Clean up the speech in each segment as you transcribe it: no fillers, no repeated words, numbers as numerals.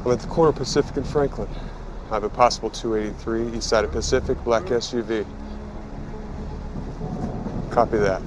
I'm at the corner of Pacific and Franklin. I have a possible 283, east side of Pacific, black SUV. Copy that.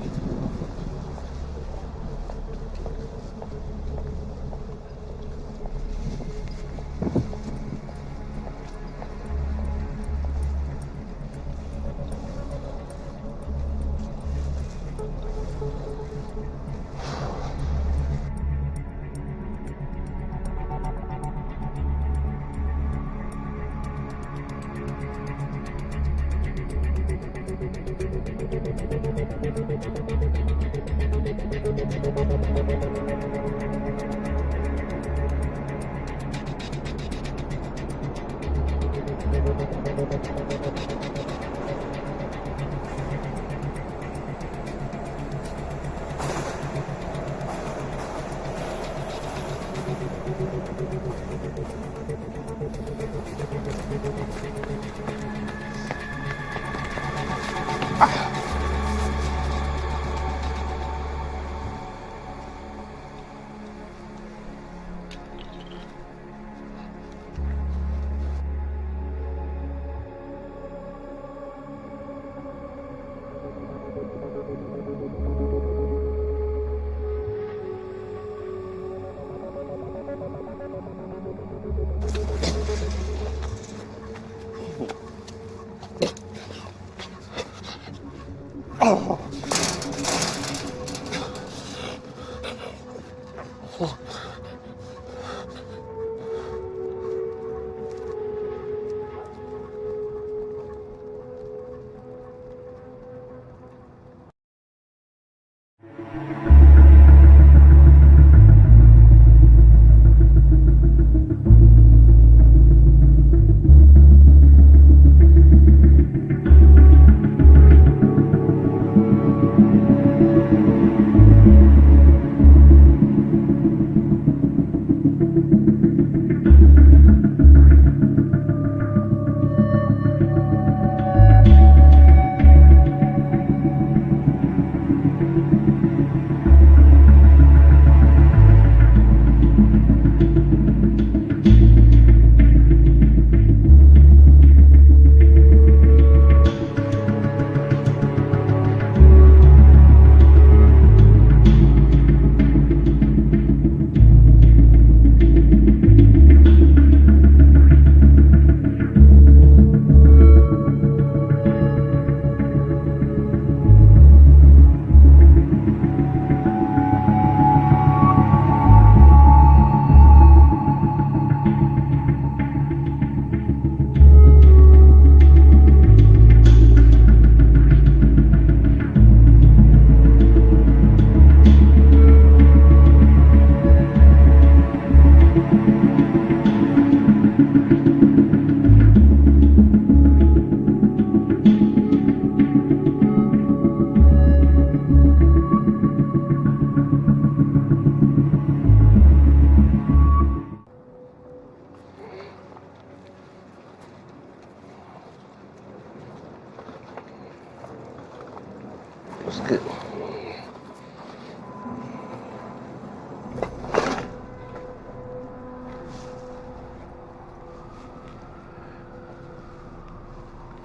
What's good?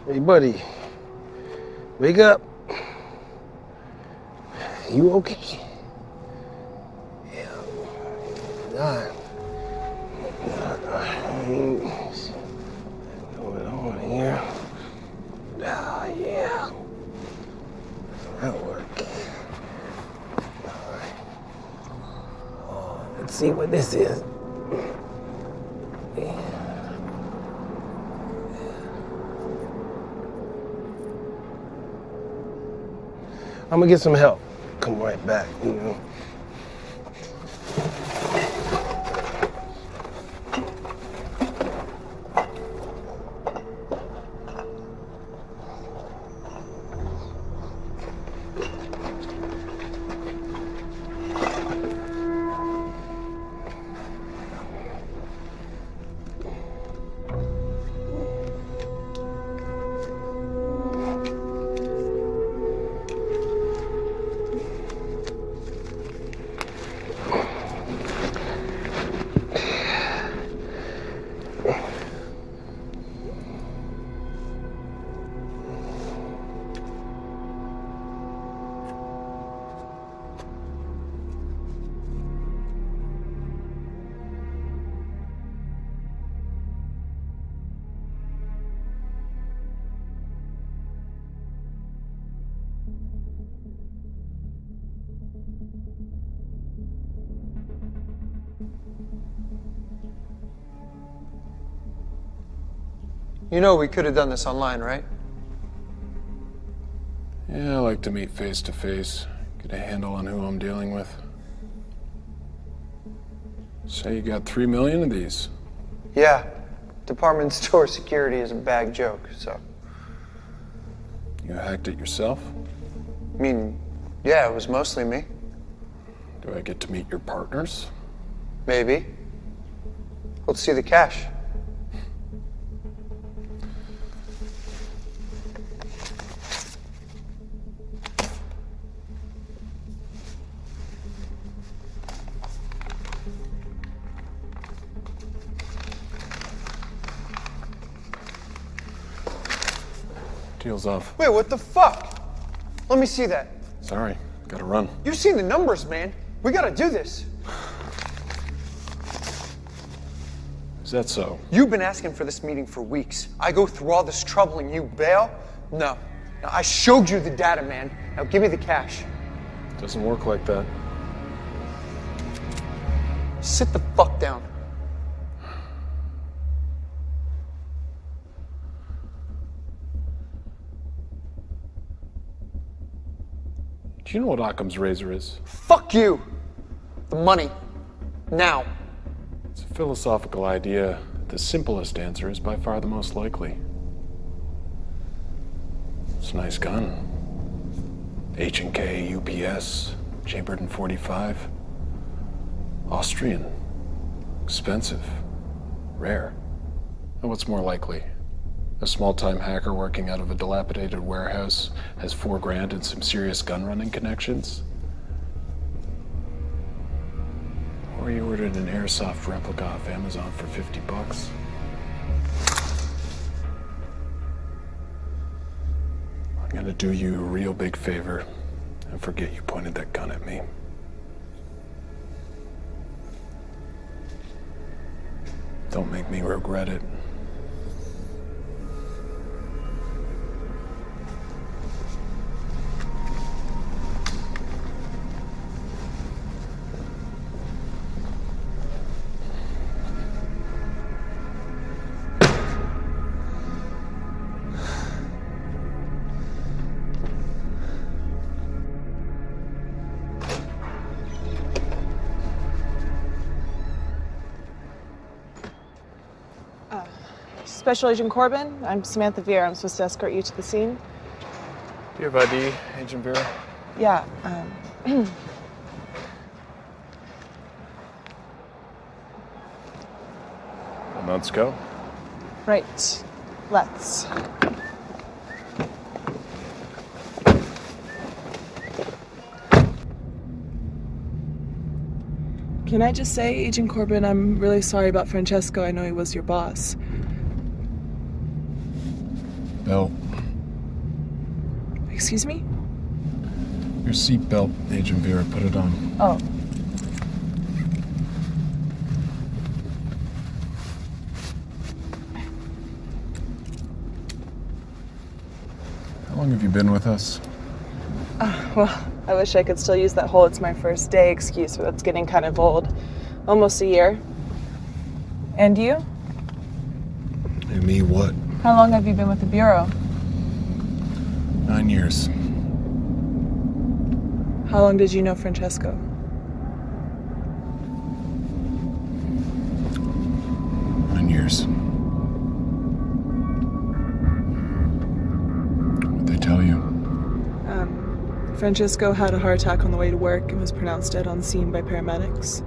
Hey, buddy. Wake up. You okay? Yeah. Nah. What's going on here? Ah, yeah. That'll work. All right. Oh, let's see what this is. Yeah. I'm gonna get some help. Come right back, you know. You know we could have done this online, right? Yeah, I like to meet face to face, get a handle on who I'm dealing with. Say you got 3 million of these. Yeah. Department store security is a bag joke, so. You hacked it yourself? I mean, yeah, it was mostly me. Do I get to meet your partners? Maybe. Let's see the cash. Deal's off. Wait, what the fuck? Let me see that. Sorry, gotta run. You've seen the numbers, man. We gotta do this. Is that so? You've been asking for this meeting for weeks. I go through all this trouble and you bail? No. Now, I showed you the data, man. Now give me the cash. Doesn't work like that. Sit the fuck down. Do you know what Occam's razor is? Fuck you. The money. Now. It's a philosophical idea. The simplest answer is by far the most likely. It's a nice gun. H&K, UPS, chambered in .45. Austrian. Expensive. Rare. And what's more likely? A small-time hacker working out of a dilapidated warehouse has $4 and some serious gun-running connections? Or you ordered an airsoft replica off Amazon for $50. I'm gonna do you a real big favor and forget you pointed that gun at me. Don't make me regret it. Special Agent Corbin, I'm Samantha Vieira. I'm supposed to escort you to the scene. Do you have ID, Agent Vera? Yeah, Then let's go. right. Let's. Can I just say, Agent Corbin, I'm really sorry about Francesco. I know he was your boss. Belt. Excuse me? Your seatbelt, Agent Vera. Put it on. Oh. How long have you been with us? Well, I wish I could still use that whole "it's my first day" excuse, but that's getting kind of old. Almost a year. And you? And me what? How long have you been with the Bureau? 9 years. How long did you know Francesco? 9 years. What'd they tell you? Francesco had a heart attack on the way to work and was pronounced dead on scene by paramedics.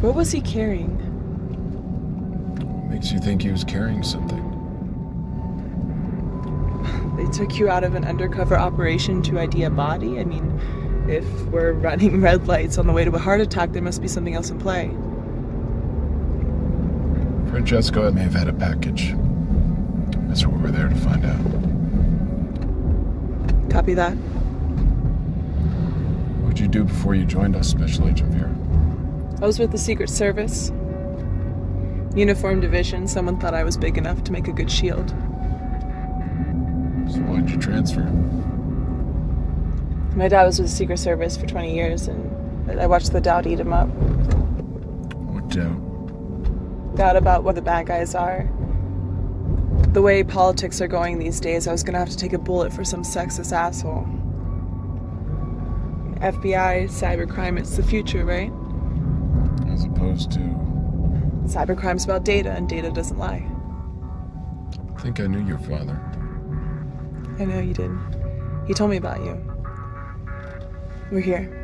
What was he carrying? What makes you think he was carrying something? They took you out of an undercover operation to ID a body? I mean, if we're running red lights on the way to a heart attack, there must be something else in play. Francesco may have had a package. That's what we're there to find out. Copy that. What'd you do before you joined us, Special Agent Vera? I was with the Secret Service. Uniform Division. Someone thought I was big enough to make a good shield. So why'd you transfer? My dad was with the Secret Service for 20 years, and I watched the Dowd eat him up. What Doubt? Doubt about what the bad guys are. The way politics are going these days, I was gonna have to take a bullet for some sexist asshole. FBI, cybercrime, it's the future, right? As opposed to... Cybercrime's about data, and data doesn't lie. I think I knew your father. I know you did. He told me about you. We're here.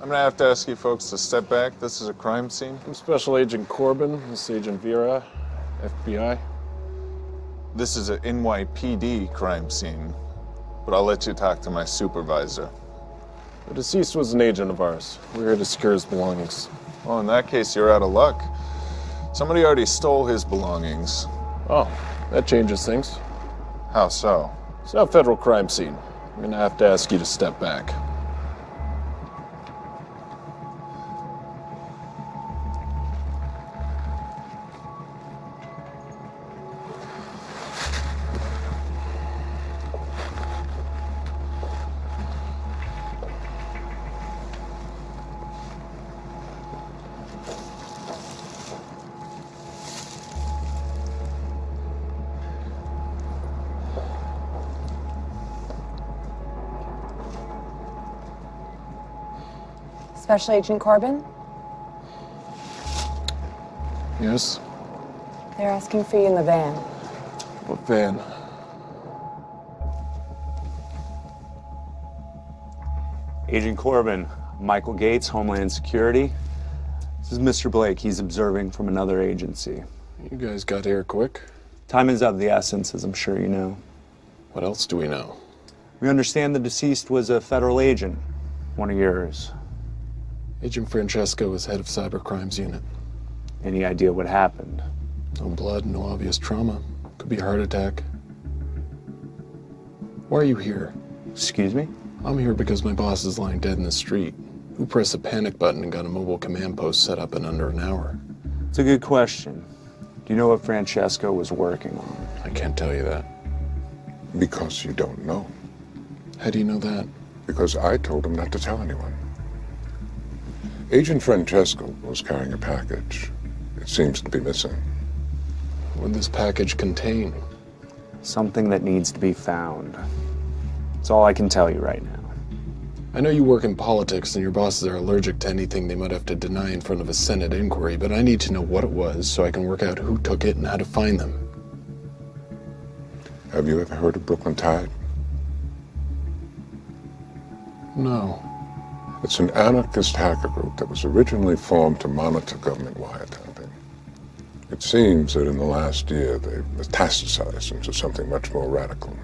I'm gonna have to ask you folks to step back. This is a crime scene. I'm Special Agent Corbin. This is Agent Vera, FBI. This is an NYPD crime scene, but I'll let you talk to my supervisor. The deceased was an agent of ours. We're here to secure his belongings. Well, in that case, you're out of luck. Somebody already stole his belongings. Oh, that changes things. How so? It's not a federal crime scene. I'm gonna have to ask you to step back. Special Agent Corbin? Yes? They're asking for you in the van. What van? Agent Corbin, Michael Gates, Homeland Security. This is Mr. Blake. He's observing from another agency. You guys got here quick. Time is of the essence, as I'm sure you know. What else do we know? We understand the deceased was a federal agent, one of yours. Agent Francesco was head of Cybercrimes Unit. Any idea what happened? No blood, no obvious trauma. Could be a heart attack. Why are you here? Excuse me? I'm here because my boss is lying dead in the street. Who pressed a panic button and got a mobile command post set up in under an hour? It's a good question. Do you know what Francesco was working on? I can't tell you that. Because you don't know. How do you know that? Because I told him not to tell anyone. Agent Francesco was carrying a package. It seems to be missing. What would this package contain? Something that needs to be found. That's all I can tell you right now. I know you work in politics and your bosses are allergic to anything they might have to deny in front of a Senate inquiry, but I need to know what it was so I can work out who took it and how to find them. Have you ever heard of Brooklyn Tide? No. It's an anarchist hacker group that was originally formed to monitor government wiretapping. It seems that in the last year they've metastasized into something much more radical.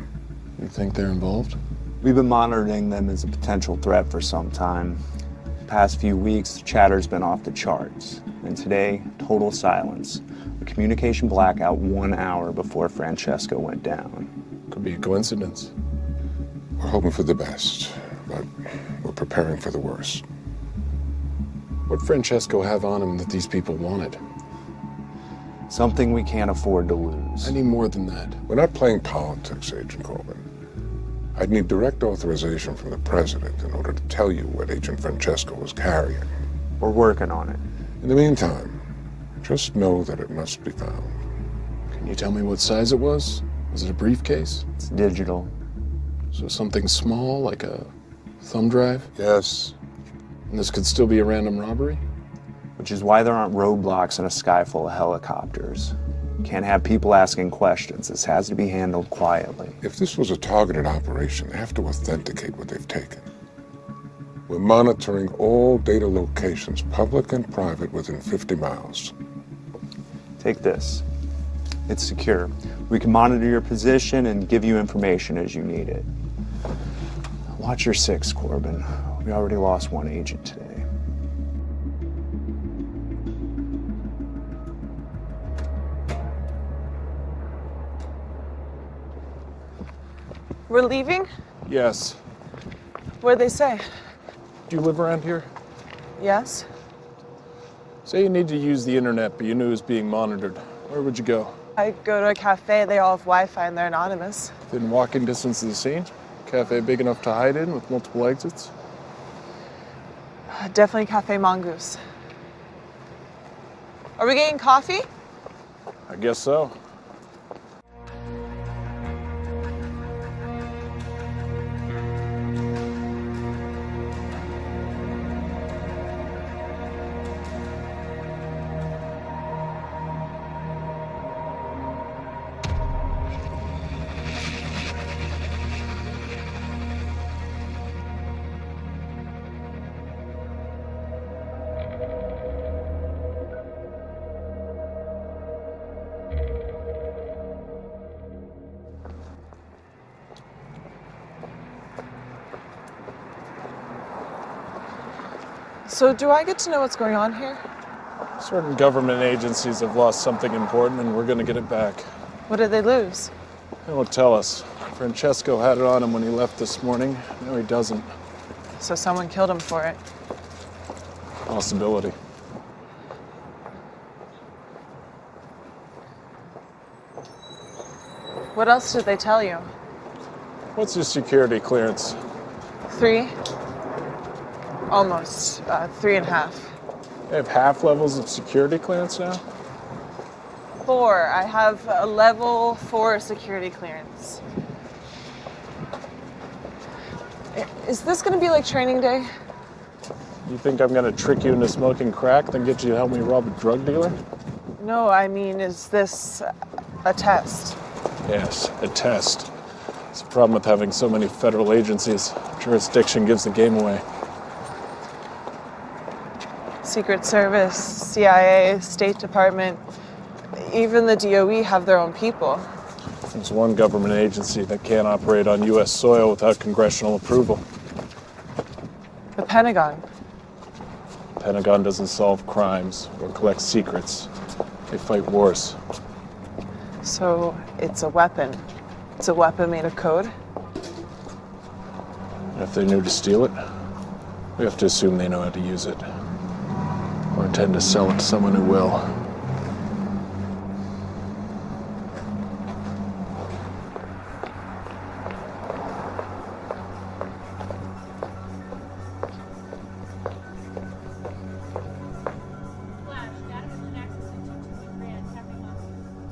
You think they're involved? We've been monitoring them as a potential threat for some time. The past few weeks, the chatter's been off the charts. And today, total silence. A communication blackout 1 hour before Francesco went down. Could be a coincidence. We're hoping for the best, but we're preparing for the worst. What'd Francesco have on him that these people wanted? Something we can't afford to lose. I need more than that. We're not playing politics, Agent Corbin. I'd need direct authorization from the president in order to tell you what Agent Francesco was carrying. We're working on it. In the meantime, just know that it must be found. Can you tell me what size it was? Was it a briefcase? It's digital. So something small, like a thumb drive? Yes. And this could still be a random robbery? Which is why there aren't roadblocks in a sky full of helicopters. Can't have people asking questions. This has to be handled quietly. If this was a targeted operation, they have to authenticate what they've taken. We're monitoring all data locations, public and private, within 50 miles. Take this. It's secure. We can monitor your position and give you information as you need it. Watch your six, Corbin. We already lost one agent today. We're leaving? Yes. What'd they say? Do you live around here? Yes? Say you need to use the internet, but you knew it was being monitored. Where would you go? I go to a cafe, they all have Wi-Fi and they're anonymous. Within walking distance of the scene? Cafe big enough to hide in with multiple exits? Definitely Cafe Mongoose. Are we getting coffee? I guess so. So do I get to know what's going on here? Certain government agencies have lost something important and we're gonna get it back. What did they lose? They won't tell us. Francesco had it on him when he left this morning. No, he doesn't. So someone killed him for it. Possibility. What else did they tell you? What's your security clearance? 3? Almost. 3.5. They have half levels of security clearance now? 4. I have a level 4 security clearance. Is this gonna be like training day? You think I'm gonna trick you into smoking crack, then get you to help me rob a drug dealer? No, I mean, is this a test? Yes, a test. It's the problem with having so many federal agencies. Jurisdiction gives the game away. Secret Service, CIA, State Department, even the DOE have their own people. There's one government agency that can't operate on U.S. soil without congressional approval. The Pentagon. The Pentagon doesn't solve crimes or collect secrets. They fight wars. So it's a weapon. It's a weapon made of code? And if they knew to steal it, we have to assume they know how to use it. Or intend to sell it to someone who will.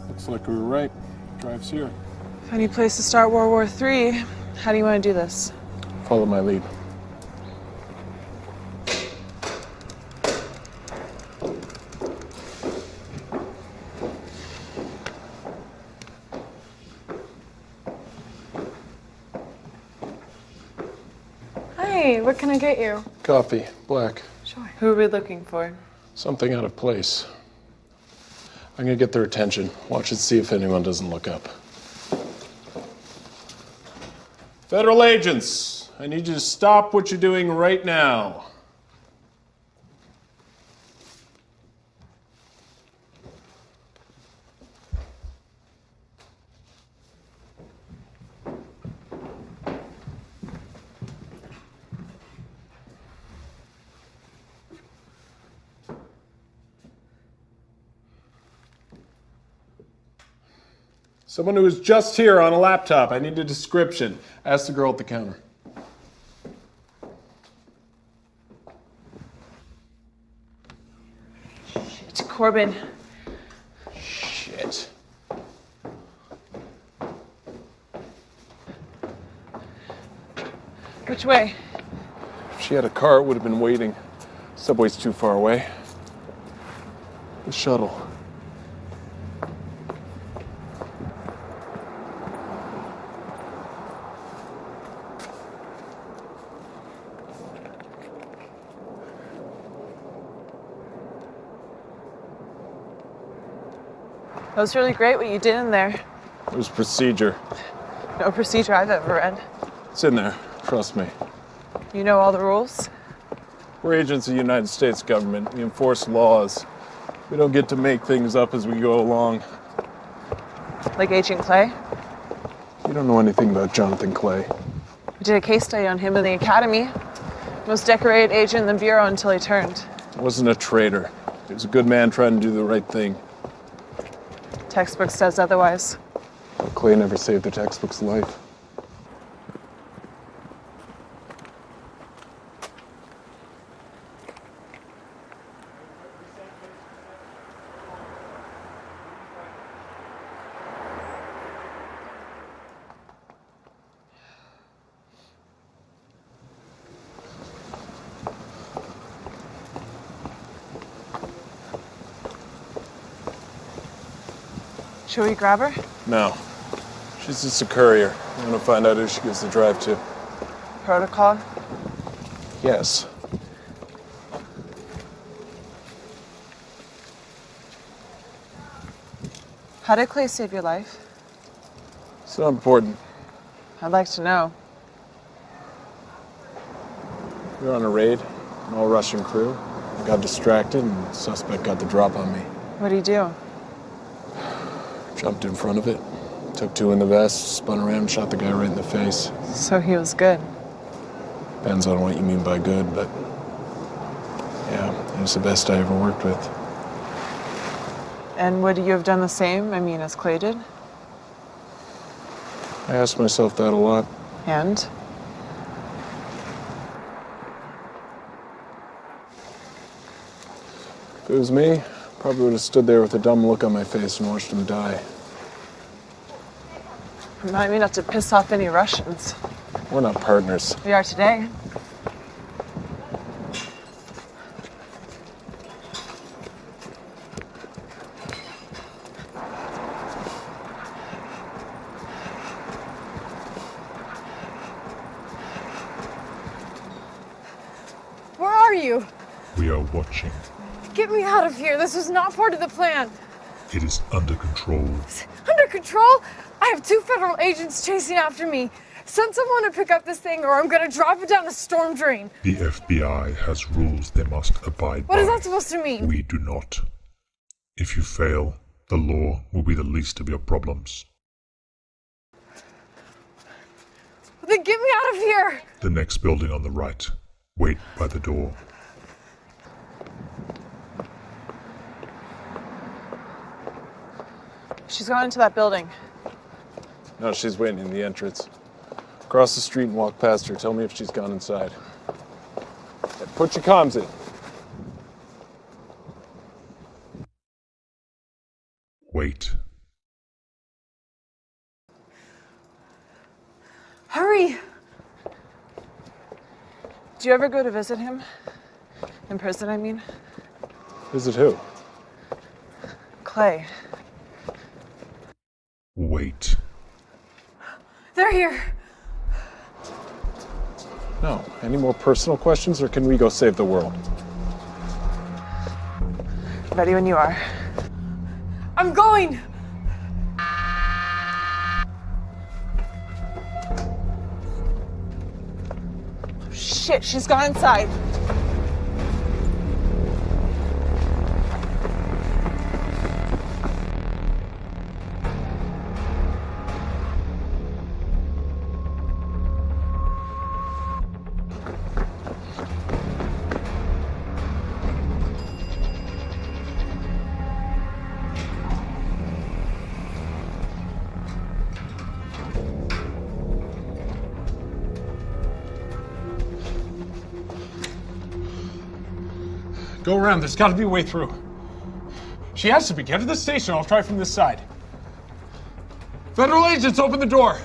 Looks like we were right. Drive's here. If any place to start World War III, how do you want to do this? Follow my lead. Hey, what can I get you? Coffee, black. Sure. Who are we looking for? Something out of place. I'm gonna get their attention. Watch and see if anyone doesn't look up. Federal agents, I need you to stop what you're doing right now. Someone who was just here on a laptop. I need a description. Ask the girl at the counter. It's Corbin. Shit. Which way? If she had a car, it would have been waiting. Subway's too far away. The shuttle. That was really great what you did in there. It was procedure. No procedure I've ever read. It's in there. Trust me. You know all the rules? We're agents of the United States government. We enforce laws. We don't get to make things up as we go along. Like Agent Clay? You don't know anything about Jonathan Clay. We did a case study on him in the academy. Most decorated agent in the Bureau until he turned. He wasn't a traitor. He was a good man trying to do the right thing. Textbook says otherwise. Well, Clay never saved the textbook's life. Should we grab her? No. She's just a courier. I'm gonna find out who she gives the drive to. Protocol? Yes. How did Clay save your life? It's not important. I'd like to know. We were on a raid, an all-Russian crew. I got distracted and the suspect got the drop on me. What do you do? Jumped in front of it, took two in the vest, spun around and shot the guy right in the face. So he was good. Depends on what you mean by good, but yeah, he was the best I ever worked with. And would you have done the same, as Clay did? I asked myself that a lot. And? If it was me, probably would have stood there with a dumb look on my face and watched him die. Remind me not to piss off any Russians. We're not partners. We are today. Where are you? We are watching. Get me out of here. This was not part of the plan. It is under control. Under control? I have 2 federal agents chasing after me. Send someone to pick up this thing or I'm gonna drop it down the storm drain. The FBI has rules they must abide by. What is that supposed to mean? We do not. If you fail, the law will be the least of your problems. Then get me out of here! The next building on the right. Wait by the door. She's gone into that building. No, she's waiting in the entrance. Cross the street and walk past her. Tell me if she's gone inside. Hey, put your comms in. Wait. Hurry! Do you ever go to visit him? In prison, I mean? Visit who? Clay. Wait. They're here. No. Any more personal questions, or can we go save the world? Ready when you are. I'm going! Shit, she's gone inside. Go around. There's got to be a way through. She has to be. Get to the station. I'll try from this side. Federal agents, open the door.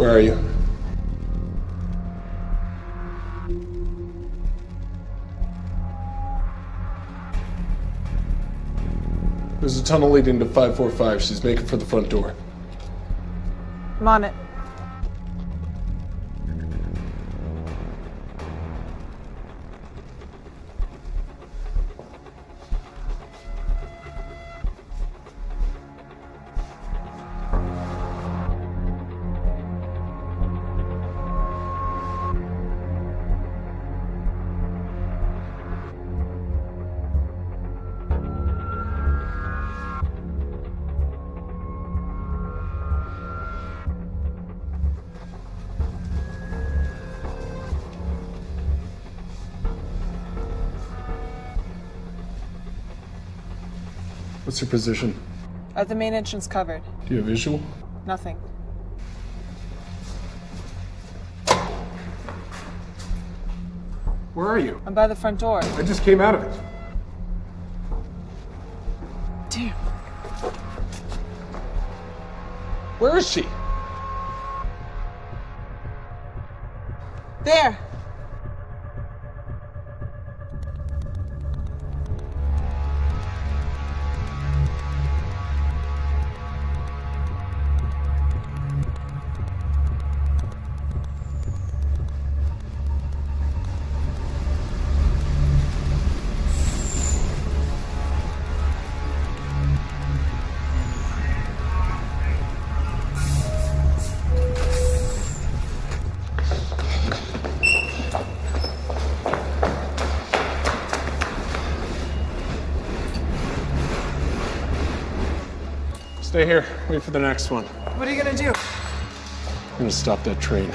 Where are you? There's a tunnel leading to 545. She's making for the front door. I'm on it. What's your position? The main entrance covered. Do you have visual? Nothing. Where are you? I'm by the front door. I just came out of it. Damn. Where is she? There. Stay here. Wait for the next one. What are you gonna do? I'm gonna stop that train.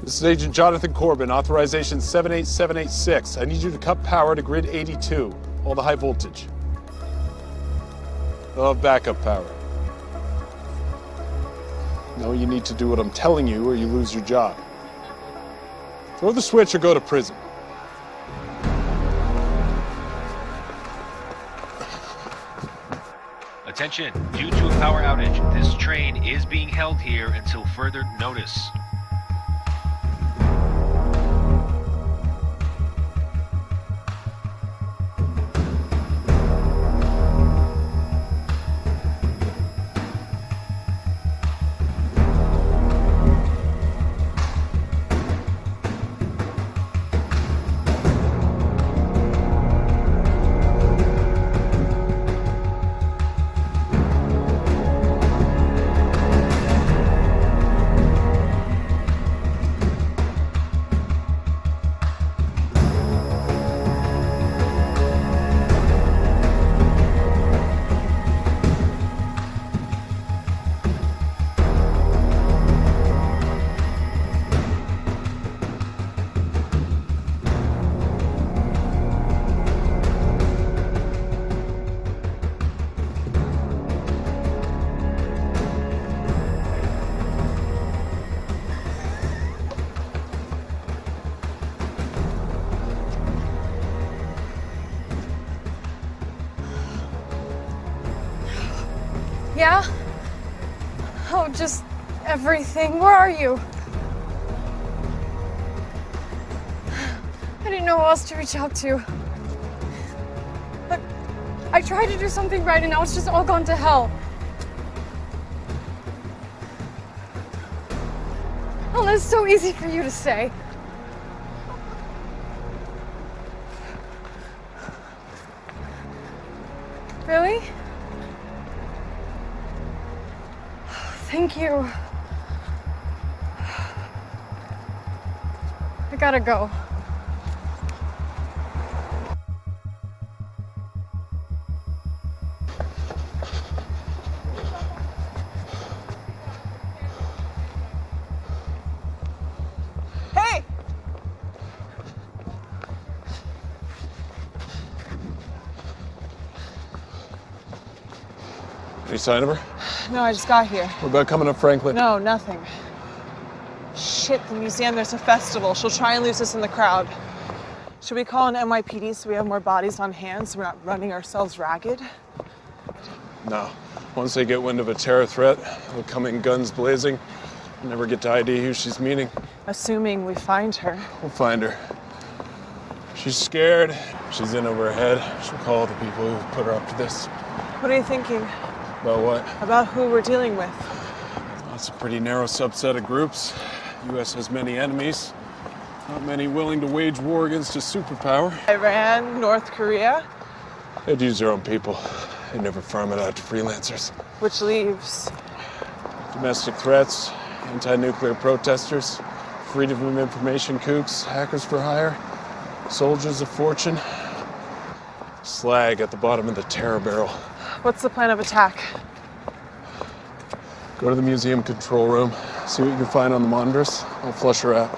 This is Agent Jonathan Corbin, authorization 78786. I need you to cut power to grid 82, all the high voltage. They'll have backup power. No, you need to do what I'm telling you or you lose your job. Throw the switch or go to prison. Attention, due to a power outage, this train is being held here until further notice. Yeah? Oh, just everything. Where are you? didn't know who else to reach out to. But I tried to do something right and now it's just all gone to hell. Oh, that's so easy for you to say. Really? Thank you. I gotta go. Hey! Any sign of her? No, I just got here. What about coming up Franklin? No, nothing. Shit, the museum, there's a festival. She'll try and lose us in the crowd. Should we call an NYPD so we have more bodies on hand so we're not running ourselves ragged? No. Once they get wind of a terror threat, they'll come in guns blazing. Never get to ID who she's meeting. Assuming we find her. We'll find her. She's scared. She's in over her head. She'll call the people who put her up to this. What are you thinking? About what? About who we're dealing with. Well, it's a pretty narrow subset of groups. The U.S. has many enemies. Not many willing to wage war against a superpower. Iran, North Korea. They'd use their own people. They never farm it out to freelancers. Which leaves domestic threats, anti-nuclear protesters, freedom of information kooks, hackers for hire, soldiers of fortune, slag at the bottom of the terror barrel. What's the plan of attack? Go to the museum control room, see what you can find on the monitors. I'll flush her out.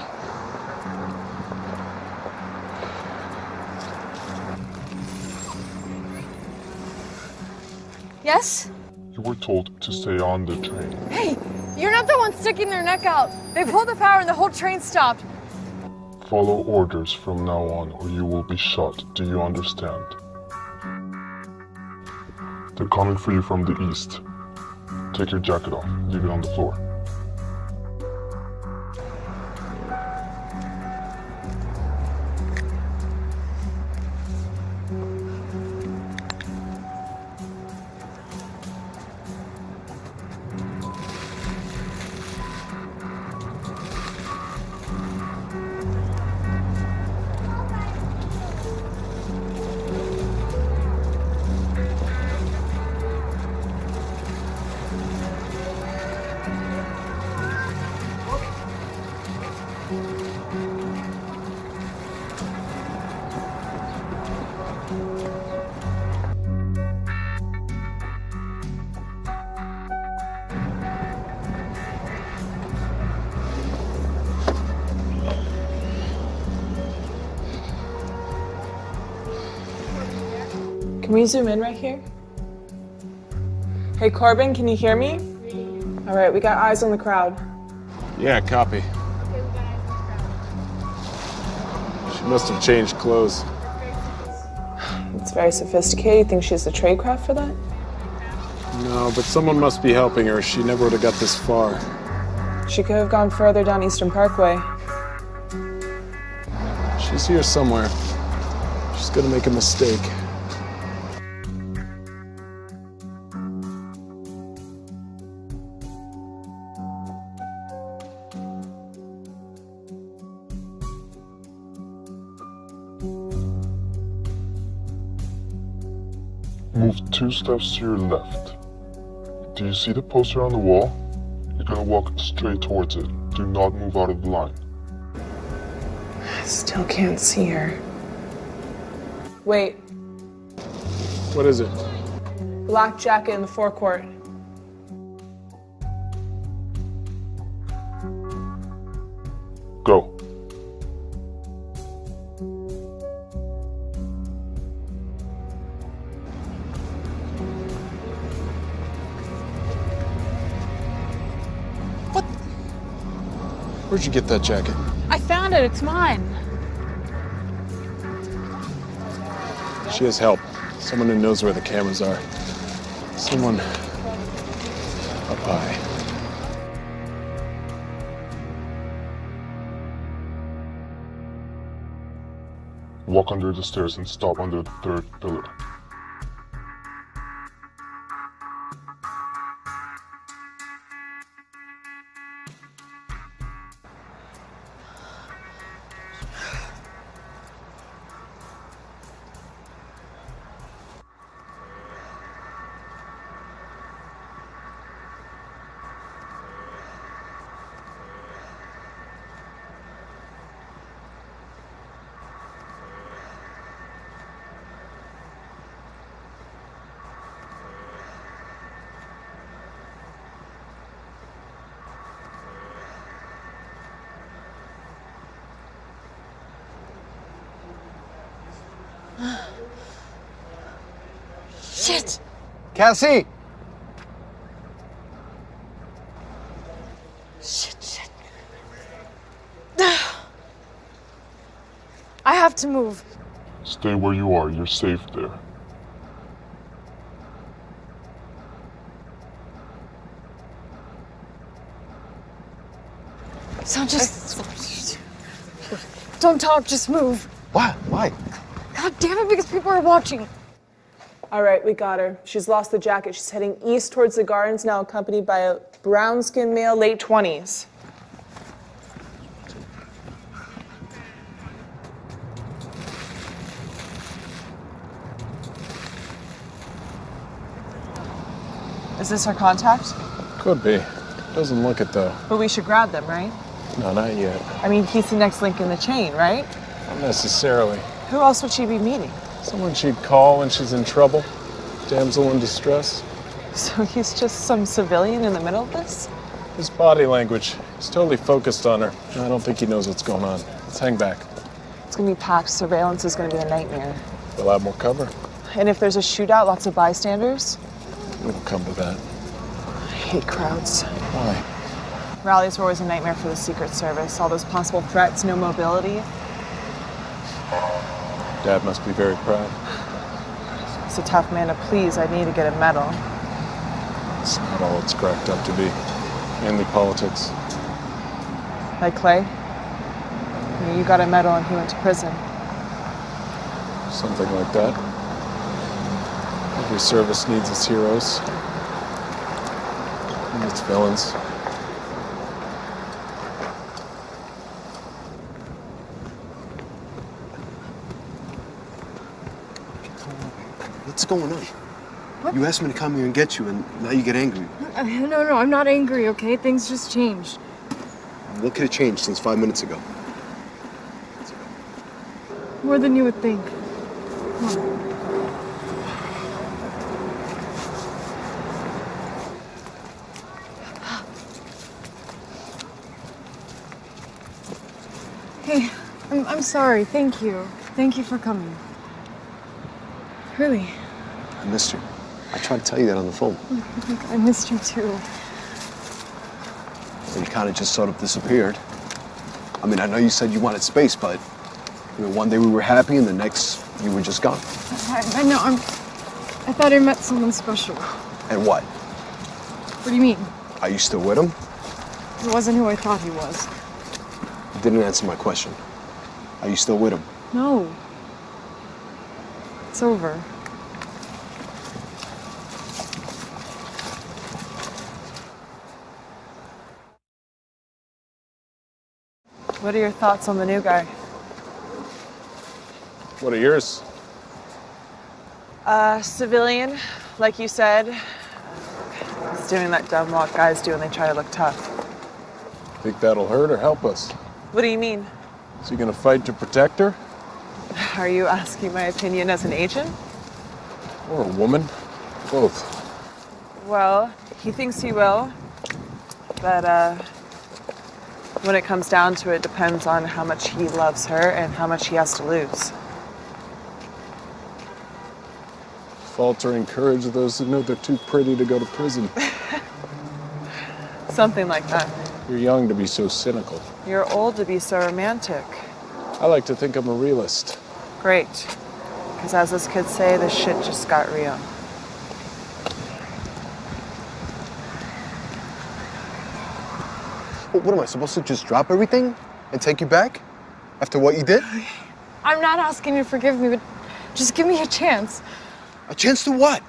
Yes? You were told to stay on the train. Hey, you're not the one sticking their neck out. They pulled the power and the whole train stopped. Follow orders from now on or you will be shot. Do you understand? They're coming for you from the east. Take your jacket off. Leave it on the floor. Can we zoom in right here? Hey, Corbin, can you hear me? All right, we got eyes on the crowd. Yeah, copy. She must have changed clothes. It's very sophisticated. You think she has the tradecraft for that? No, but someone must be helping her. She never would have got this far. She could have gone further down Eastern Parkway. She's here somewhere. She's gonna make a mistake. Move 2 steps to your left. Do you see the poster on the wall? You're gonna walk straight towards it. Do not move out of the line. I still can't see her. Wait, What is it? black jacket in the forecourt. Go. Where'd you get that jacket? I found it. It's mine. She has help. Someone who knows where the cameras are. Someone up high. Walk under the stairs and stop under the third pillar. Shit! Cassie! Shit. I have to move. Stay where you are. You're safe there. So just... Don't talk, just move. What? Why? God damn it, because people are watching. All right, we got her. She's lost the jacket. She's heading east towards the gardens, now accompanied by a brown-skinned male, late 20s. Is this her contact? Could be. Doesn't look it, though. But we should grab them, right? No, not yet. I mean, he's the next link in the chain, right? Not necessarily. Who else would she be meeting? Someone she'd call when she's in trouble. Damsel in distress. So he's just some civilian in the middle of this? His body language. He's totally focused on her. I don't think he knows what's going on. Let's hang back. It's gonna be packed. Surveillance is gonna be a nightmare. We'll have more cover. And if there's a shootout, lots of bystanders? It'll come to that. I hate crowds. Why? Rallies were always a nightmare for the Secret Service. All those possible threats, no mobility. Dad must be very proud. He's a tough man to please. I need to get a medal. It's not all it's cracked up to be. Mainly politics. Like Clay? I mean, you got a medal and he went to prison. Something like that. Every service needs its heroes. And its villains. What's going on? What? You asked me to come here and get you, and now you get angry. No, I'm not angry, okay? Things just changed. What could have changed since 5 minutes ago? More than you would think. Come on. Hey, I'm sorry. Thank you. Thank you for coming. Really. I missed you. I tried to tell you that on the phone. I missed you too. You kind of just sort of disappeared. I mean, I know you said you wanted space, but one day we were happy, and the next you were just gone. I know. I thought I met someone special. And what? What do you mean? Are you still with him? He wasn't who I thought he was. You didn't answer my question. Are you still with him? No. It's over. What are your thoughts on the new guy? What are yours? Civilian, like you said. He's doing that dumb walk guys do when they try to look tough. Think that'll hurt or help us? What do you mean? Is he gonna fight to protect her? Are you asking my opinion as an agent? Or a woman? Both. Well, he thinks he will, but when it comes down to it, depends on how much he loves her and how much he has to lose. Faltering courage of those who know they're too pretty to go to prison. Something like that. You're young to be so cynical. You're old to be so romantic. I like to think I'm a realist. Great. Because as those kids say, this shit just got real. What am I supposed to just drop everything and take you back? After what you did? I'm not asking you to forgive me, but just give me a chance. A chance to what?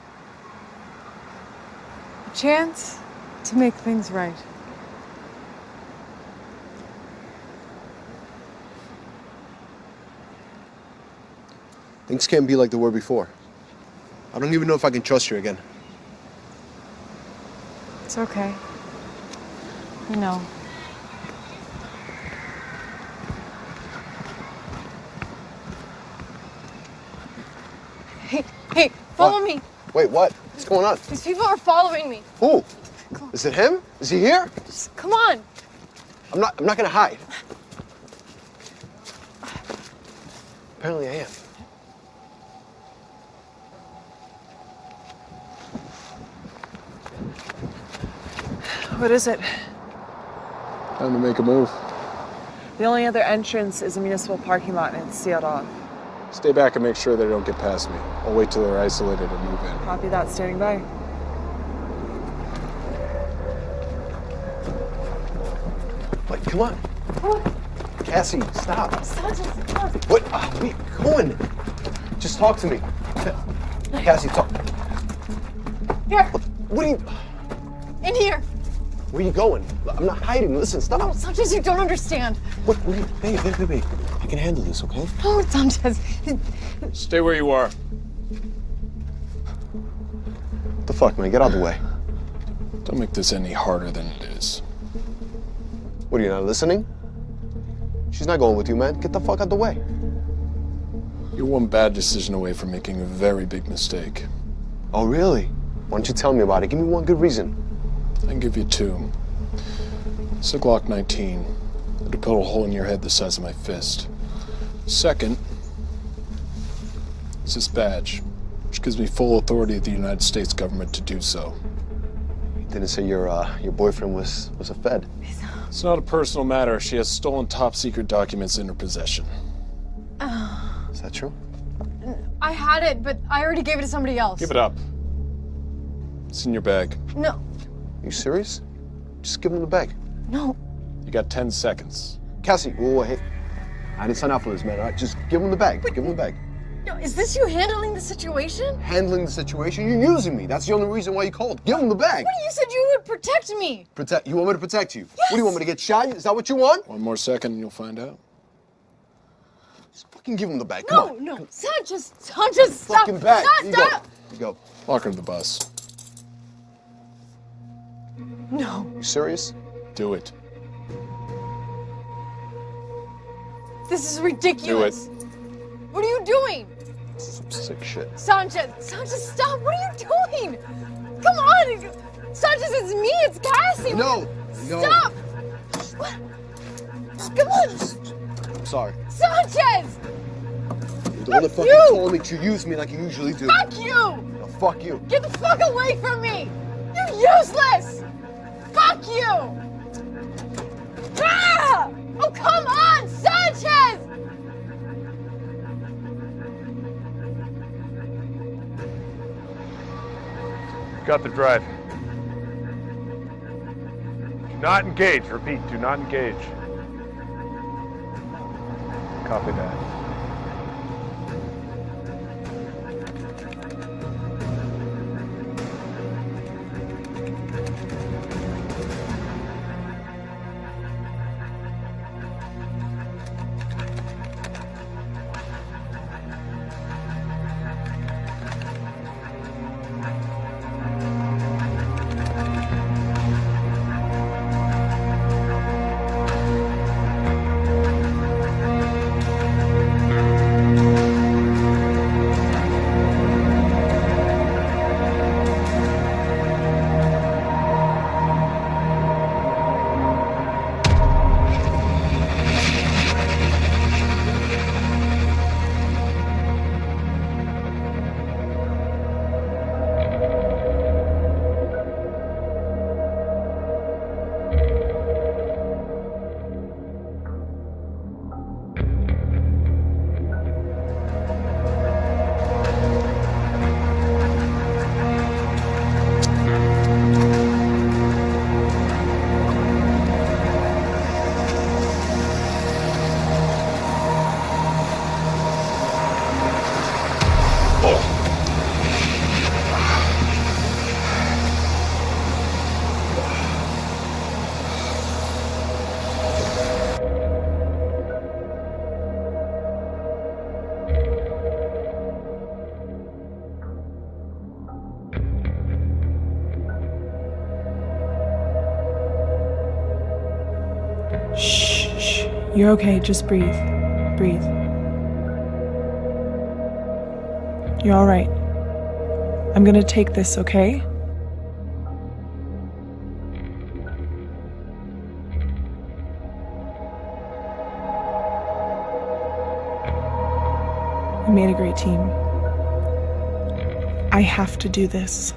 A chance to make things right. Things can't be like they were before. I don't even know if I can trust you again. It's okay. I know. Hey, follow me. Wait, what? What's going on? These people are following me. Who? Is it him? Is he here? Just come on. I'm not gonna hide. Apparently I am. What is it? Time to make a move. The only other entrance is a municipal parking lot and it's sealed off. Stay back and make sure they don't get past me. I'll wait till they're isolated and move in. Copy that, standing by. Wait, come on. What? Cassie, stop. Sanchez, What? Where are you going? Just talk to me. Cassie, talk. Here. What are you... In here. Where are you going? I'm not hiding. Listen, stop. No, Sanchez, you don't understand. What are you... Babe. I can handle this, okay? No, Sanchez. Stay where you are. What the fuck, man? Get out of the way. Don't make this any harder than it is. What, are you not listening? She's not going with you, man. Get the fuck out the way. You're one bad decision away from making a very big mistake. Oh, really? Why don't you tell me about it? Give me one good reason. I can give you two. It's a Glock 19. It'll put a hole in your head the size of my fist. Second, it's this badge, which gives me full authority of the United States government to do so. You didn't say your boyfriend was a Fed. It's not a personal matter. She has stolen top secret documents in her possession. Is that true? I had it, but I already gave it to somebody else. Give it up. It's in your bag. No. You serious? Just give him the bag. No. You got 10 seconds. Cassie, whoa, hey. I didn't sign up for this, man, all right? Just give him the bag. Give him the bag. No, is this you handling the situation? Handling the situation? You're using me. That's the only reason why you called. Give him the bag. What? You said you would protect me. Protect? You want me to protect you? Yes. What do you want me to get shot? Is that what you want? One more second and you'll find out. Just fucking give him the bag. Come on. No. Sanchez, stop. Fucking bag. Stop. Here you go. Lock her to the bus. No. You serious? Do it. This is ridiculous. Do it. What are you doing? Some sick shit. Sanchez, stop. What are you doing? Come on. Sanchez, it's me. It's Cassie. No. Stop. What? Come on. I'm sorry. Sanchez. You're the one that fucking you. told me to use me like you usually do. Fuck you. No, fuck you. Get the fuck away from me. You're useless. Fuck you. Ah! Oh, come on, Sanchez. Got the drive. Do not engage. Repeat, do not engage. Copy that. You're okay, just breathe. Breathe. You're all right. I'm gonna take this, okay? We made a great team. I have to do this.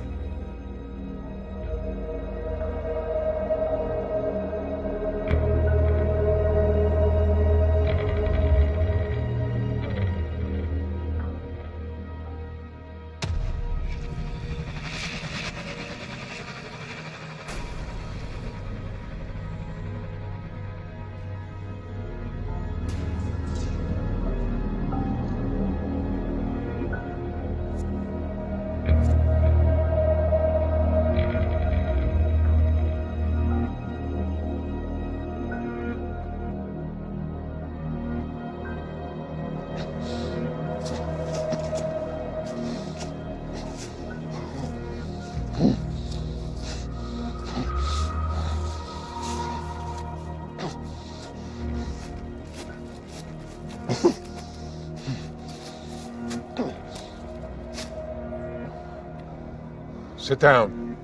Sit down.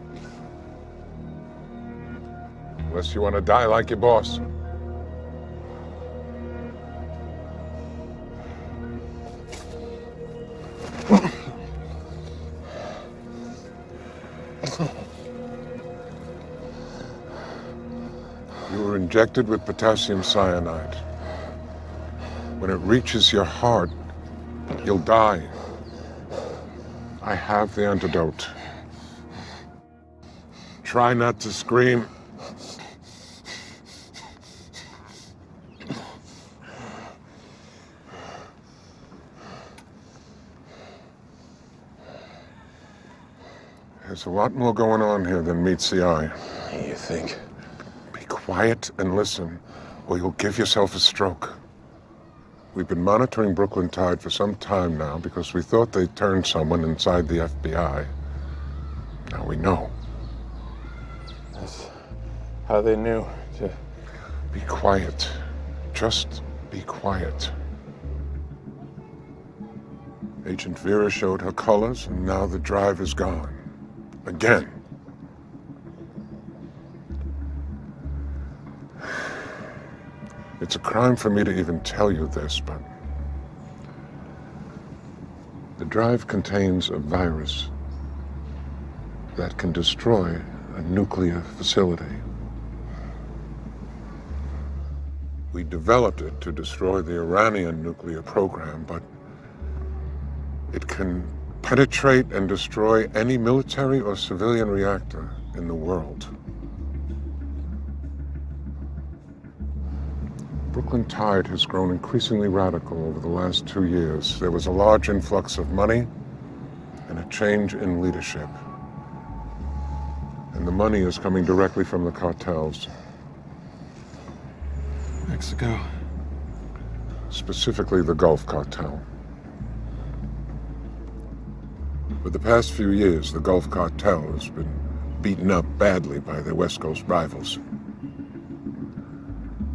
Unless you want to die like your boss. You were injected with potassium cyanide. When it reaches your heart, you'll die. I have the antidote. Try not to scream. There's a lot more going on here than meets the eye. You think? Be quiet and listen, or you'll give yourself a stroke. We've been monitoring Brooklyn Tide for some time now because we thought they turned someone inside the FBI. Now we know. That's how they knew to... Be quiet. Just be quiet. Agent Vera showed her colors, and now the drive is gone. Again. It's a crime for me to even tell you this, but the drive contains a virus that can destroy a nuclear facility. We developed it to destroy the Iranian nuclear program, but it can penetrate and destroy any military or civilian reactor in the world. Brooklyn Tide has grown increasingly radical over the last 2 years. There was a large influx of money and a change in leadership. And the money is coming directly from the cartels. Mexico. Specifically the Gulf Cartel. For the past few years, the Gulf Cartel has been beaten up badly by their West Coast rivals.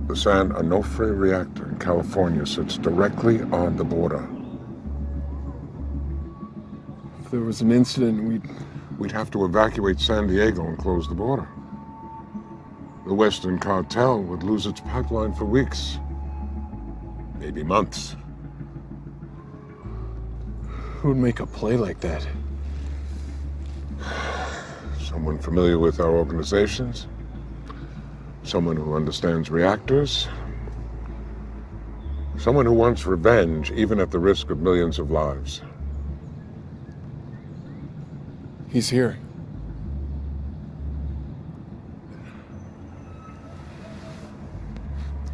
The San Onofre reactor in California sits directly on the border. If there was an incident, we'd have to evacuate San Diego and close the border. The Western Cartel would lose its pipeline for weeks, maybe months. Who would make a play like that? Someone familiar with our organizations. Someone who understands reactors. Someone who wants revenge, even at the risk of millions of lives. He's here.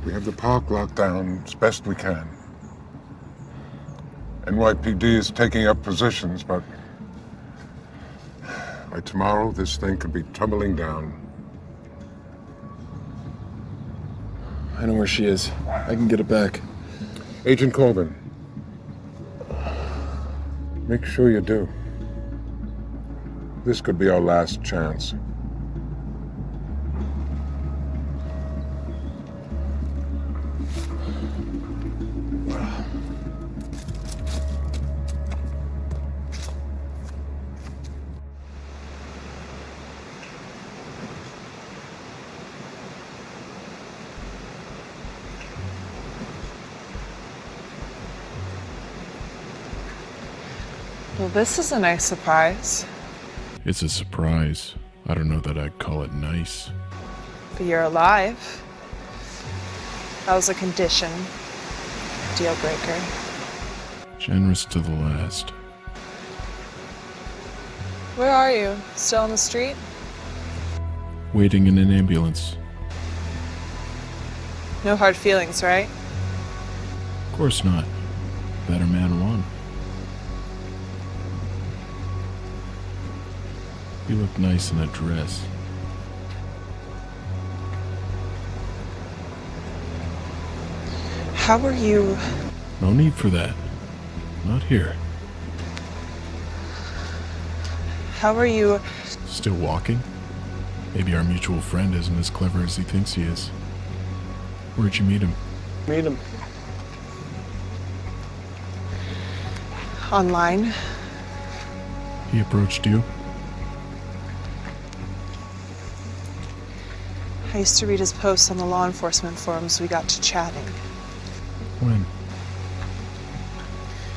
We have the park locked down as best we can. NYPD is taking up positions, but by tomorrow, this thing could be tumbling down. I know where she is. I can get it back. Agent Corbin, make sure you do. This could be our last chance. Well, this is a nice surprise. It's a surprise. I don't know that I'd call it nice. But you're alive. That was a condition. Deal breaker. Generous to the last. Where are you? Still on the street? Waiting in an ambulance. No hard feelings, right? Of course not. Better man won. You look nice in a dress. How are you? No need for that. Not here. How are you? Still walking? Maybe our mutual friend isn't as clever as he thinks he is. Where'd you meet him? Meet him. Online. He approached you? I used to read his posts on the law enforcement forums. We got to chatting. When?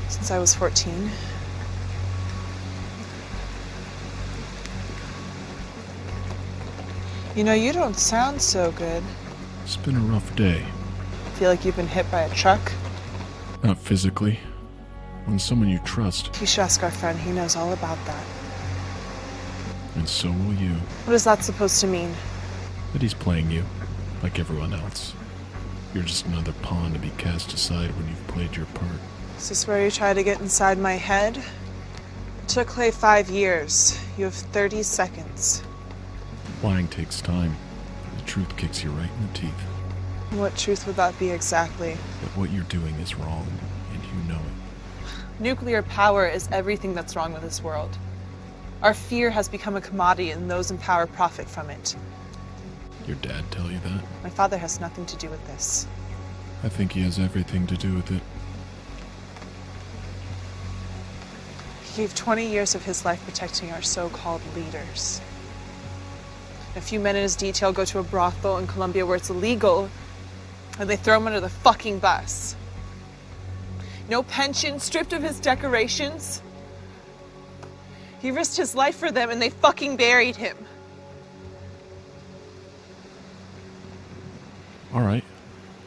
Since I was 14. You know, you don't sound so good. It's been a rough day. Feel like you've been hit by a truck? Not physically. When someone you trust. You should ask our friend. He knows all about that. And so will you. What is that supposed to mean? That he's playing you, like everyone else. You're just another pawn to be cast aside when you've played your part. Is this where you try to get inside my head? It took Clay 5 years. You have 30 seconds. Lying takes time. The truth kicks you right in the teeth. What truth would that be exactly? That what you're doing is wrong, and you know it. Nuclear power is everything that's wrong with this world. Our fear has become a commodity, and those in power profit from it. Your dad tell you that? My father has nothing to do with this. I think he has everything to do with it. He gave 20 years of his life protecting our so-called leaders. A few men in his detail go to a brothel in Colombia where it's illegal, and they throw him under the fucking bus. No pension, stripped of his decorations. He risked his life for them, and they fucking buried him. All right.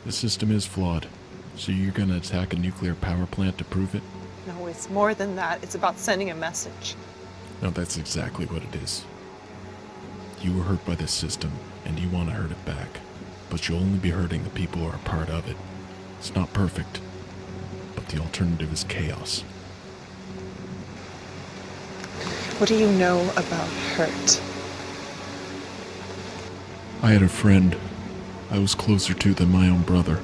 The system is flawed. So you're gonna attack a nuclear power plant to prove it? No, it's more than that. It's about sending a message. No, that's exactly what it is. You were hurt by this system, and you want to hurt it back. But you'll only be hurting the people who are part of it. It's not perfect, but the alternative is chaos. What do you know about hurt? I had a friend I was closer to than my own brother.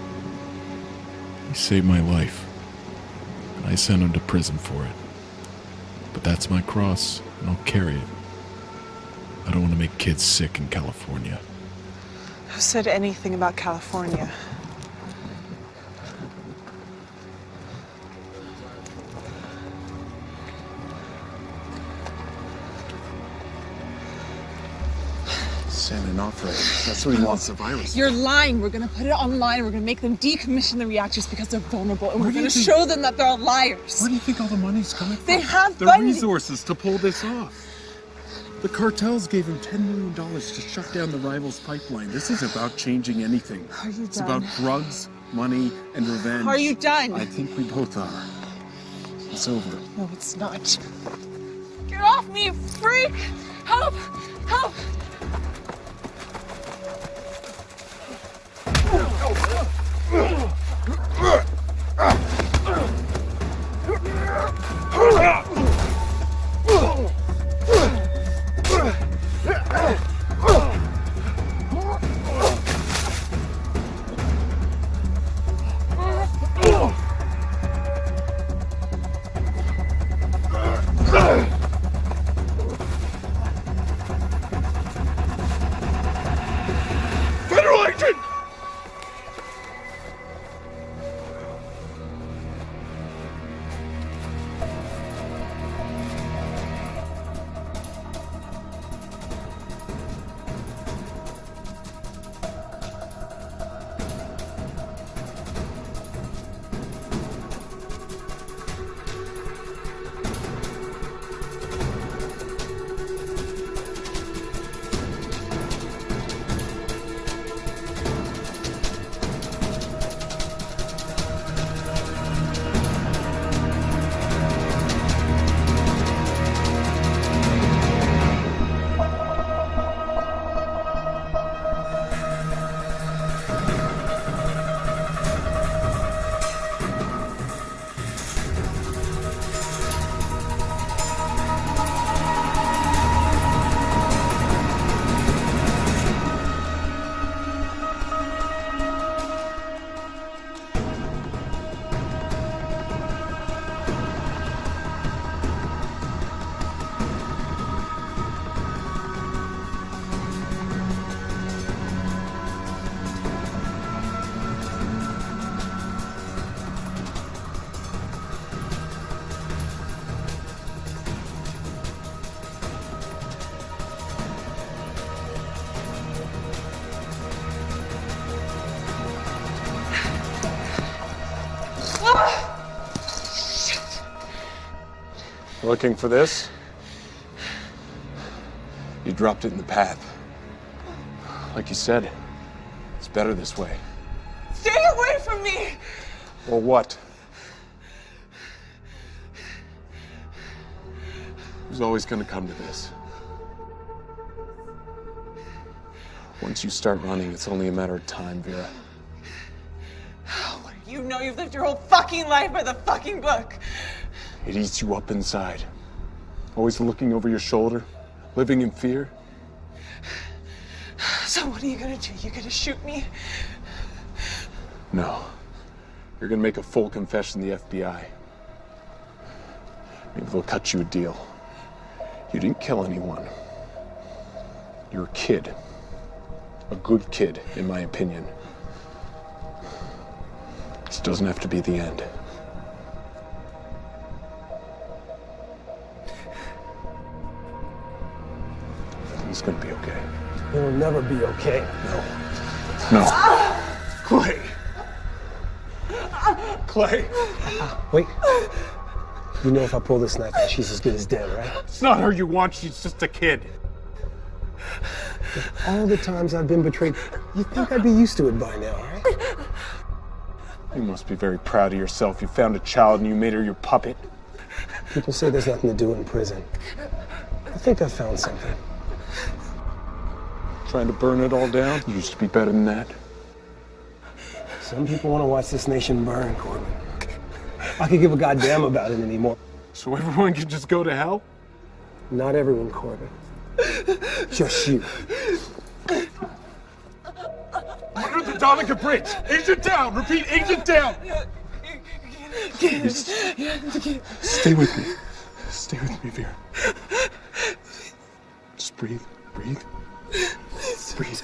He saved my life, and I sent him to prison for it. But that's my cross, and I'll carry it. I don't want to make kids sick in California. Who said anything about California? San Onofre. That's what he wants, the virus. You're lying. We're gonna put it online. We're gonna make them decommission the reactors because they're vulnerable, and we're gonna show them that they're all liars. Where do you think all the money's coming from? They have the funding. resources to pull this off. The cartels gave him $10 million to shut down the rivals' pipeline. This is about changing anything. Are you It's done? about drugs, money, and revenge. Are you done? I think we both are. It's over. No, it's not. Get off me, you freak! Help! Help! Federal agent! Looking for this? You dropped it in the path. Like you said, it's better this way. Stay away from me! Or what? It was always gonna come to this. Once you start running, it's only a matter of time, Vera. What do you know? You've lived your whole fucking life by the fucking book. It eats you up inside. Always looking over your shoulder, living in fear. So what are you gonna do? You gonna shoot me? No. You're gonna make a full confession to the FBI. Maybe they'll cut you a deal. You didn't kill anyone. You're a kid. A good kid, in my opinion. This doesn't have to be the end. Everything's gonna be okay. It'll never be okay. No. Clay! Clay! Wait. You know if I pull this knife out, she's as good as dead, right? It's not her you want, she's just a kid. All the times I've been betrayed, you'd think I'd be used to it by now, right? You must be very proud of yourself. You found a child and you made her your puppet. People say there's nothing to do in prison. I think I found something. Trying to burn it all down? You used to be better than that. Some people want to watch this nation burn, Corbin. I could give a goddamn about it anymore. So everyone can just go to hell? Not everyone, Corbin. Just you. Under the Donica Bridge! Agent down! Repeat, agent down! Please. Stay with me. Stay with me, Vera. Just breathe. Breathe. Breathe.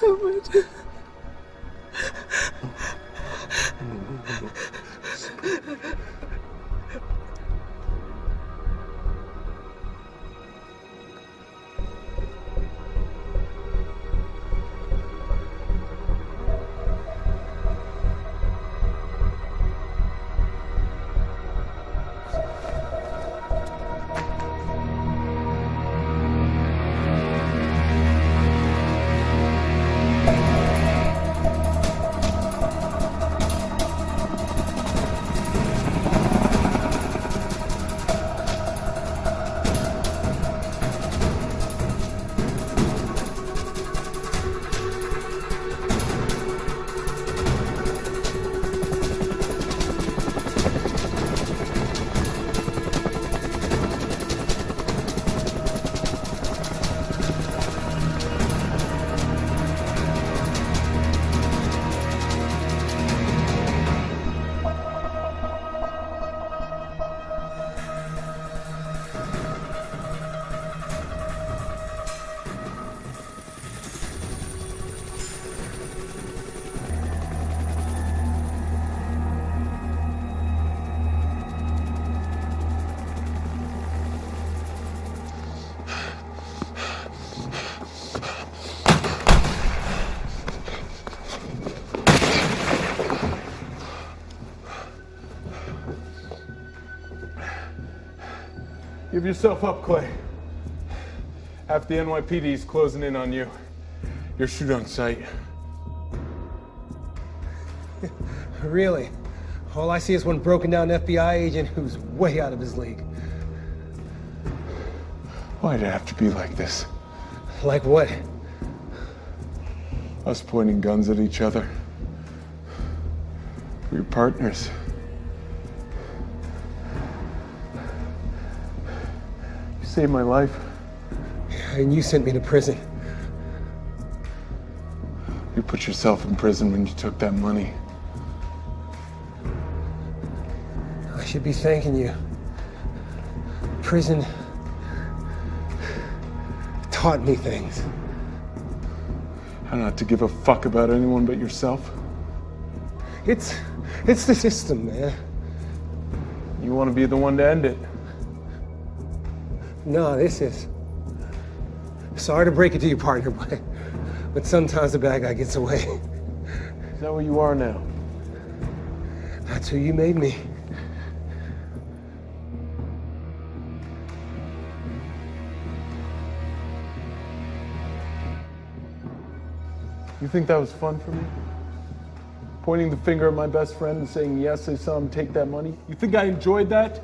Give yourself up, Clay. Half the NYPD is closing in on you. You're shoot on sight. Really? All I see is one broken down FBI agent who's way out of his league. Why'd it have to be like this? Like what? Us pointing guns at each other. We're partners. You saved my life. And you sent me to prison. You put yourself in prison when you took that money. I should be thanking you. Prison taught me things. How not to give a fuck about anyone but yourself? It's the system, man. You want to be the one to end it? No, this is. Sorry to break it to you, partner, but sometimes the bad guy gets away. Is that what you are now? That's who you made me. You think that was fun for me? Pointing the finger at my best friend and saying, yes, I saw him take that money? You think I enjoyed that?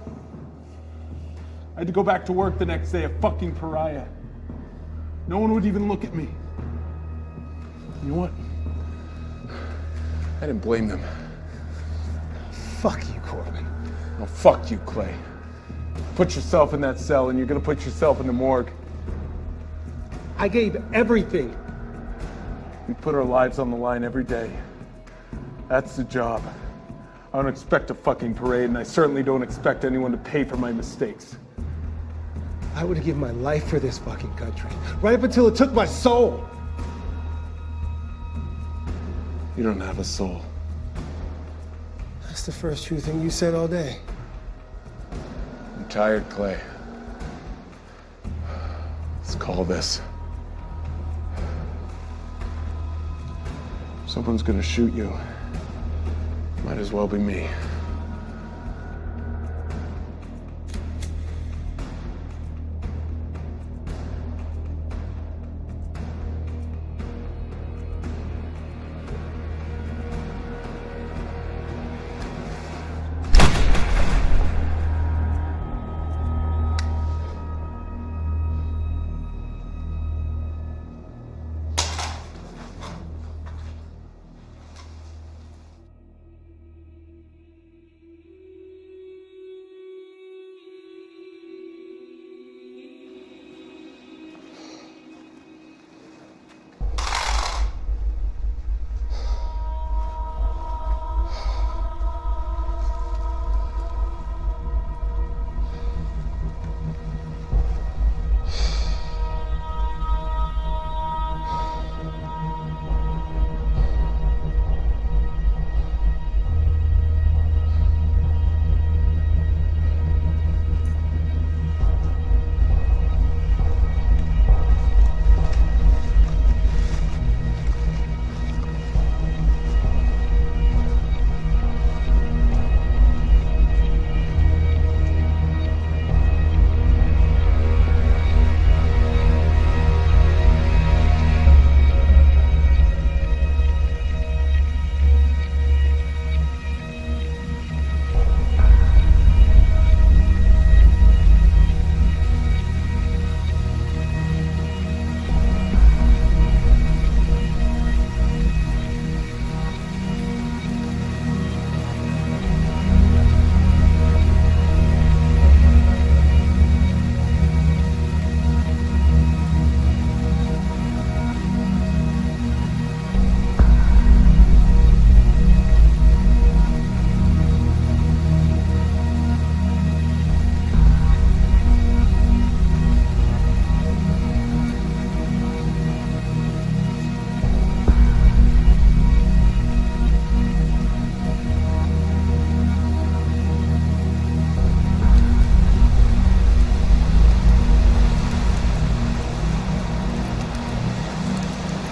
I had to go back to work the next day, a fucking pariah. No one would even look at me. You know what? I didn't blame them. Fuck you, Corbin. No, fuck you, Clay. Put yourself in that cell and you're gonna put yourself in the morgue. I gave everything. We put our lives on the line every day. That's the job. I don't expect a fucking parade, and I certainly don't expect anyone to pay for my mistakes. I would have given my life for this fucking country, right up until it took my soul. You don't have a soul. That's the first true thing you said all day. I'm tired, Clay. Let's call this. Someone's gonna shoot you. Might as well be me.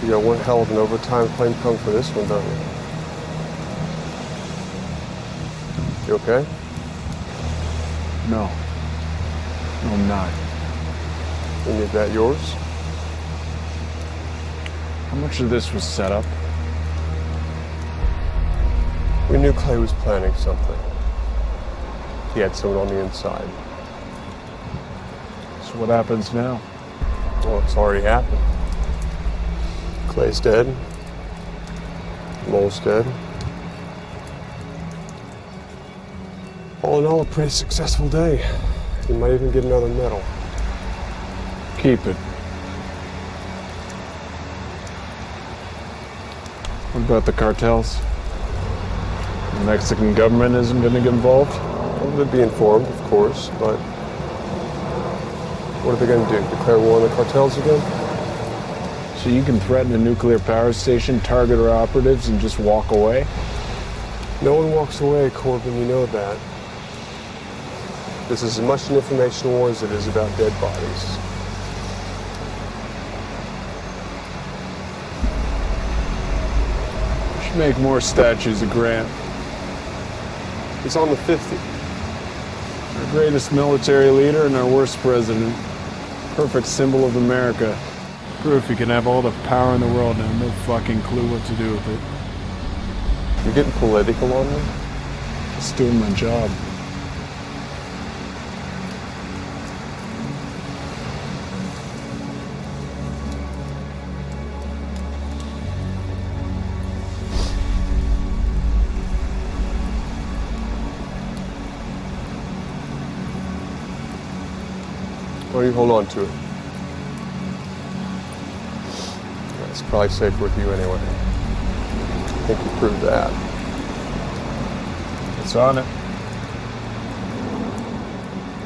You got one hell of an overtime claim coming for this one, don't you? You okay? No. No, I'm not. And is that yours? How much of this was set up? We knew Clay was planning something. He had someone on the inside. So what happens now? Well, it's already happened. Clay's dead. Mole's dead. All in all, a pretty successful day. You might even get another medal. Keep it. What about the cartels? The Mexican government isn't going to get involved? Well, they'd be informed, of course, but what are they going to do? Declare war on the cartels again? So you can threaten a nuclear power station, target our operatives, and just walk away? No one walks away, Corbin, you know that. This is as much an information war as it is about dead bodies. We should make more statues of Grant. He's on the 50. Our greatest military leader and our worst president. Perfect symbol of America. Proof you can have all the power in the world and have no fucking clue what to do with it. You're getting political on me? Just doing my job. Why don't you hold on to it? It's probably safe with you anyway. I think you proved that. It's on it.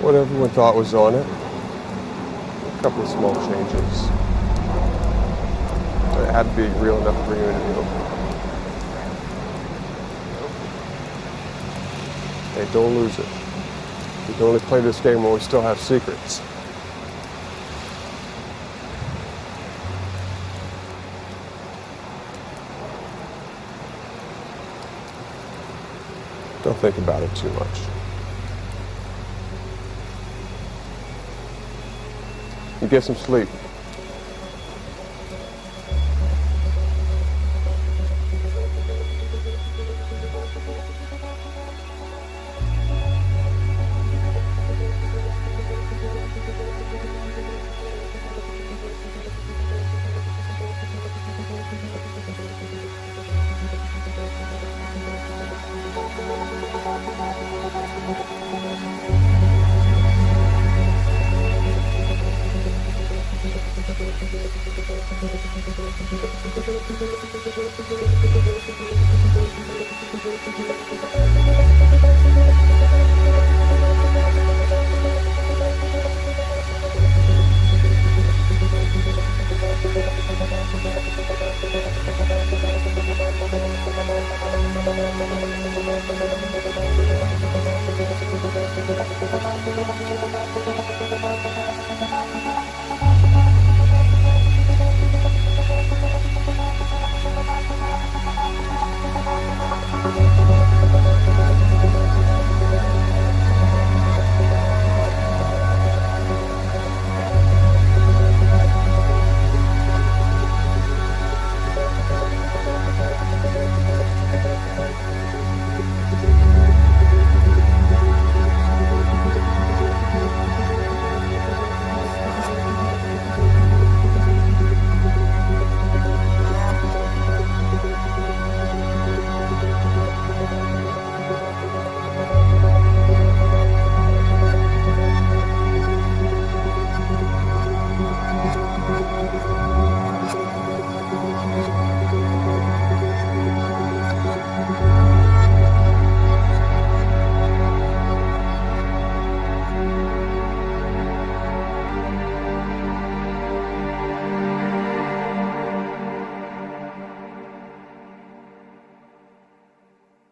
What everyone thought was on it. A couple of small changes. It had to be real enough to bring you into the open. Hey, don't lose it. We can only play this game while we still have secrets. Don't think about it too much. You get some sleep.